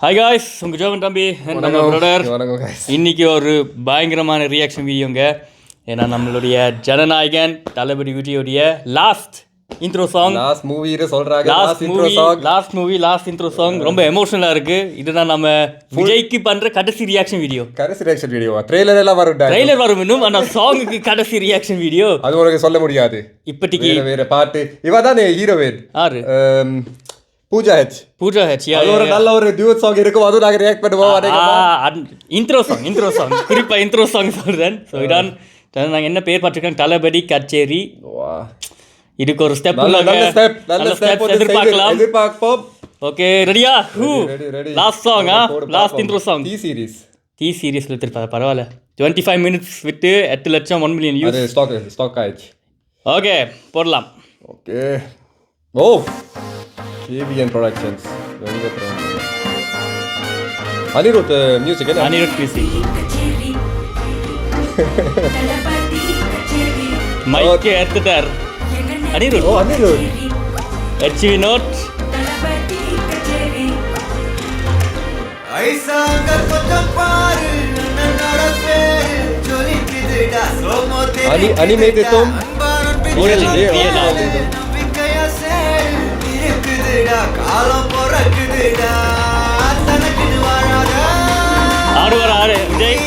Hi guys, உங்கள் Joan தம்பி நம்ம பிரதர். இன்றைக்கி ஒரு பயங்கரமான ரியாக்ஷன் வீடியோங்க. ஏன்னா நம்மளுடைய ஜனநாயகன் தளபதி விஜயோடைய last intro song, last intro song ரொம்ப எமோஷனலாக இருக்குது. இதுதான் நம்ம விஜய்க்கு பண்ணுற கடைசி ரியாக்ஷன் வீடியோ. ட்ரெய்லர் எல்லாம் வரும், ட்ரெய்லர் வரும் இன்னும், ஆனால் சாங்குக்கு கடைசி ரியாக்ஷன் வீடியோ அது உனக்கு சொல்ல முடியாது. இப்போதைக்கு வேற பாட்டு இவ தான் ஹீரோயின் ஆறு பூஜா ஹெச். அது ஒரு நல்ல ஒரு டியூட் சாங் இருக்கும், அதுவும் நாங்கள் ரியாக்ட் பண்ணுவோம். இன்ட்ரோ சாங் குறிப்பாக இன்ட்ரோ சாங் சொல்கிறேன். ஸோ இதான் நாங்கள் என்ன பேர் பார்த்துருக்கோம், தளபதி கச்சேரி. இதுக்கு ஒரு ஸ்டெப் எதிர்பார்ப்போம். ஓகே, ரெடியா? Last song, last intro song. T சீரீஸ்ல எடுத்துருப்பாங்க, பரவாயில்ல. 25 மினிட்ஸ் விட்டு 8 லட்சம் 1 மில்லியன் யூஸ் ஸ்டாக் ஆயிடுச்சு. ஓகே, போடலாம். Okay, oh KBN Productions. Anirudh music, Anirudh music. Mic எடுத்துட்டார் Anirudh. Oh Anirudh. HV note. அனிமேட்டடும் ஆடுவார் விஜய்.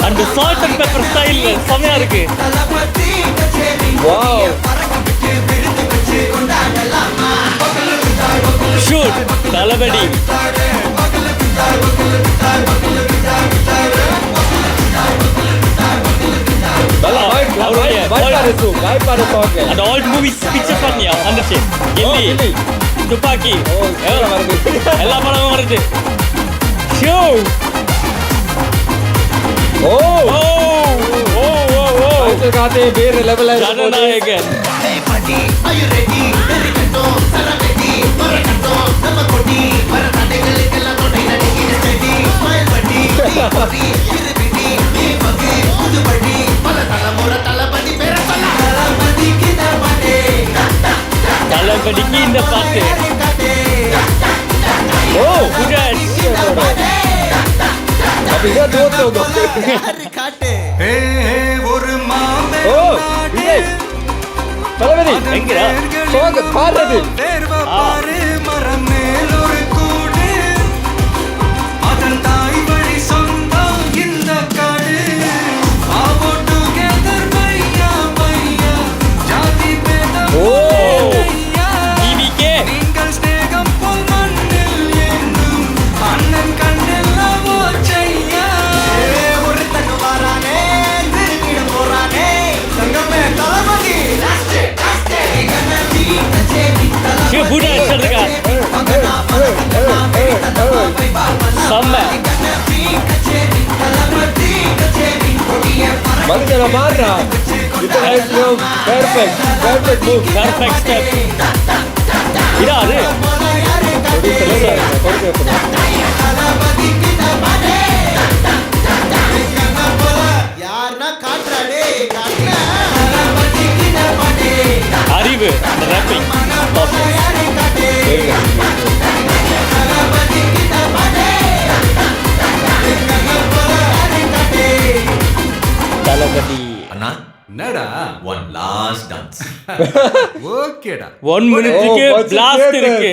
அந்த சால்ட் அண்ட் பெப்பர் ஸ்டைல் செமையா இருக்கு. ஷூட் தளபதி. அந்த ஓல்ட் மூவிஸ் பிக்சர் பண்ணியா வந்துச்சு. கில்லி, துப்பாக்கி, எல்லா படமும் வருது. ஷோ வேற லெவல்ல ஜனநாயகன். தளபதிக்கு இந்த பாட்டு. பாடுறது அறிவு தளபதி. அண்ணா என்னடா ஒன் லாஸ்ட் டான்ஸ். ஓகேடா 1 மினிட்டுக்கு பிளாஸ்ட் இருக்கு.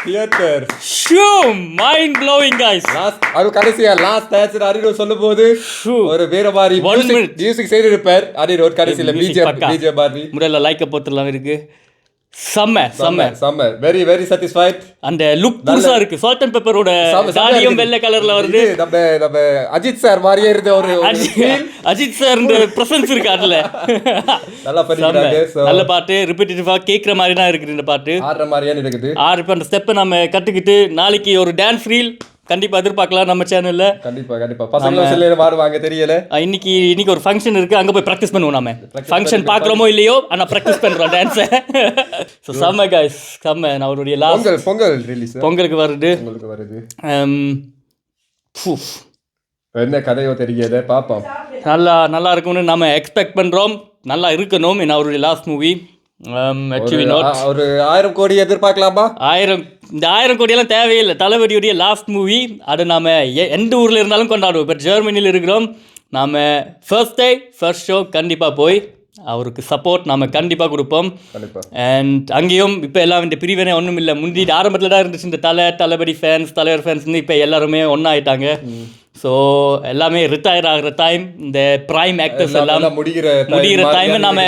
Theatre shoe mind blowing guys. அது கடைசியா லாஸ்ட் டான்ஸ் அனிருத் சொல்லும்போது ஒரு வேற மாதிரி மியூசிக் செய்து இருப்பார் அனிருத். கடைசில பிஜிஎம் மாதிரி முதல்ல லைக்க போட்டுலாம் இருக்கு. செம்ம வெரி வெரி சாட்டிஸ்ஃபைட். அந்த லுக் புதுசா இருக்கு. சால்ட் அண்ட் பெப்பரோட தாடியும் வெள்ளை கலர்ல வருது. நம்ம அஜித் சார் மாதிரியே இருந்த ஒரு அஜித் சார் பிரசன்ஸ் இருக்கு அதுல. நல்லா பண்ணிருக்காங்க. நல்ல பாட்டு, ரிப்பீட்டேட்டிவா கேக்குற மாதிரி தான் இருக்குது இந்த பாட்டு. ஆடுற மாதிரியே இருக்குது. இப்ப அந்த ஸ்டெப்பை நம்ம கத்துக்கிட்டு நாளைக்கு ஒரு டான்ஸ் ரீல் கண்டிப்பாக எதிர்பார்க்கலாம் நம்ம சேனலில். கண்டிப்பாக பசங்களும் சில மாறுவாங்க தெரியல. இன்னைக்கு ஒரு ஃபங்க்ஷன் இருக்குது, அங்கே போய் ப்ராக்டிஸ் பண்ணுவோம். நாம ஃபங்க்ஷன் பார்க்குறோமோ இல்லையோ ஆனால் ப்ராக்டிஸ் பண்ணுறோம் டான்ஸை. ஸோ செம்ம கைஸ், செம்ம. நான் அவருடைய பொங்கல் ரிலீஸ் பொங்கலுக்கு வருது. என்ன கதையோ தெரியல, பார்ப்போம். நல்லா இருக்கும்னு நம்ம எக்ஸ்பெக்ட் பண்ணுறோம். நல்லா இருக்கணும். என்ன அவருடைய லாஸ்ட் மூவி ஒரு 1000 கோடி எதிர்பார்க்கலாமா? 1000 கோடியெல்லாம் தேவையில்லை. தளபதியுடைய லாஸ்ட் மூவி. அதை நாம் எந்த ஊரில் இருந்தாலும் கொண்டாடுவோம். இப்போ ஜெர்மனியில் இருக்கிறோம். நாம் ஃபர்ஸ்ட் ஷோ கண்டிப்பாக போய் அவருக்கு சப்போர்ட் நாம் கண்டிப்பாக கொடுப்போம். அண்ட் அங்கேயும் இப்போ எல்லாம் இந்த பிரிவினை ஒன்றும் இல்லை. முந்தி ஆரம்பத்தில் தான் இருந்துச்சு இந்த தளபதி ஃபேன்ஸ், தலைவர் ஃபேன்ஸ். இப்போ எல்லாருமே ஒன்றாயிட்டாங்க. ஸோ எல்லாமே ரிட்டையர் ஆகிற டைம், இந்த ப்ரைம் ஆக்டர்ஸ் எல்லாம் முடிகிற டைம் நாம்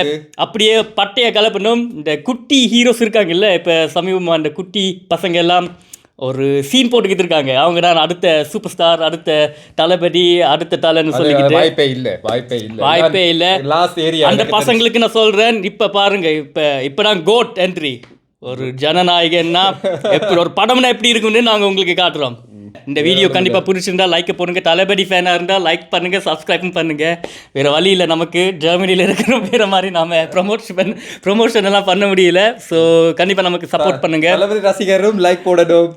அப்படியே பட்டையை கலப்பணும். இந்த குட்டி ஹீரோஸ் இருக்காங்கல்ல, இப்போ சமீபமாக அந்த குட்டி பசங்க எல்லாம் ஒரு சீன் போட்டுக்கிட்டு இருக்காங்க. அவங்க தான் அடுத்த சூப்பர் ஸ்டார், அடுத்த தளபதி, அடுத்த தலைன்னு சொல்லிக்கிட்டு வாய்ப்பே இல்லை. அந்த பசங்களுக்கு நான் சொல்கிறேன், இப்போ பாருங்க, இப்போ தான் கோட் என்ட்ரி. ஒரு ஜனநாயகன்னா எப்படி ஒரு படம்னா எப்படி இருக்குன்னு நாங்கள் உங்களுக்கு காட்டுறோம். இந்த வீடியோ கண்டிப்பாக பிடிச்சிருந்தா லைக் போடுங்க. தளபதி ஃபேனாக இருந்தால் லைக் பண்ணுங்கள், சப்ஸ்கிரைபும் பண்ணுங்கள். வேறு வழி இல்லை, நமக்கு ஜெர்மனியில் இருக்கிற வேறு மாதிரி நாம் ப்ரொமோஷன் எல்லாம் பண்ண முடியல. ஸோ கண்டிப்பாக நமக்கு சப்போர்ட் பண்ணுங்கள். தளபதி ரசிகரும் லைக் போடணும்,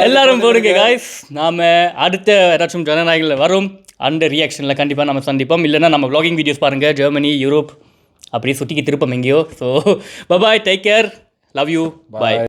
எல்லாரும் போடுங்க காய்ஸ். நாம் அடுத்த ஏதாச்சும் ஜனநாயகத்தில் வரும் அந்த ரியாக்ஷனில் கண்டிப்பாக நம்ம சந்திப்போம். இல்லைன்னா நம்ம வ்ளாகிங் வீடியோஸ் பாருங்கள், ஜெர்மனி, யூரோப் அப்படியே சுற்றிக்கு திருப்பம் எங்கேயோ. So bye bye, take care, love you, bye.